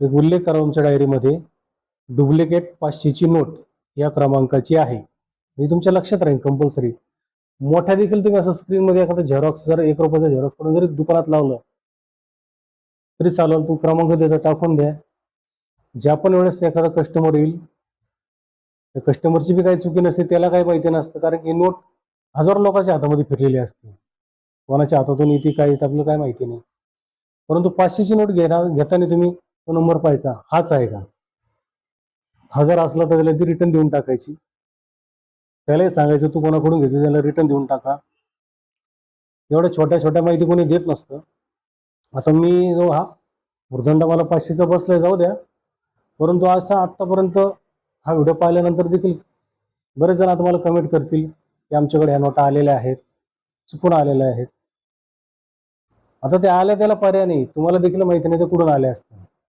एक उल्लेख करा तुमच्या डायरीमध्ये, डुप्लिकेट 500ची नोट या क्रमांकाची आहे. हे तुमच्या लक्षात राहील कंपल्सरी. मोठ्या देखील तुम्ही असं स्क्रीनमध्ये एखादा झेरॉक्स जर 1 रुपयाचा झेरॉक्स करून जरी दुकानात लावलं तरी चालेल. तो क्रमांक देता टाकून द्या. ज्या पण वेळेस एखादा कस्टमर येईल, त्या कस्टमरची बी काही चुकी नसते, त्याला काही माहिती नसतं, कारण की नोट हजारो लोकांच्या हातामध्ये फिरलेली असते. कोणाच्या हातातून येते काय येते आपल्याला काय माहिती नाही. परंतु 500ची नोट घेताना तुम्ही तो नंबर पाहायचा, हाच आहे का. हा जर असला तर त्याला ती रिटर्न देऊन टाकायची. त्यालाही सांगायचं तू कोणाकडून घेतली त्याला रिटर्न देऊन टाका. एवढ्या छोट्या छोट्या माहिती कोणी देत नसतं. आता मी जो हा भुर्दंड मला 500चा बसलाय जाऊ द्या, परंतु असा आतापर्यंत हा व्हिडिओ पाहिल्यानंतर देखील बरेच जण आता मला कमेंट करतील की आमच्याकडे ह्या नोटा आलेल्या आहेत, चुकून आलेल्या आहेत. आता ते आल्या त्याला पर्याय नाही, तुम्हाला देखील माहिती नाही ते कुठून आले असतील.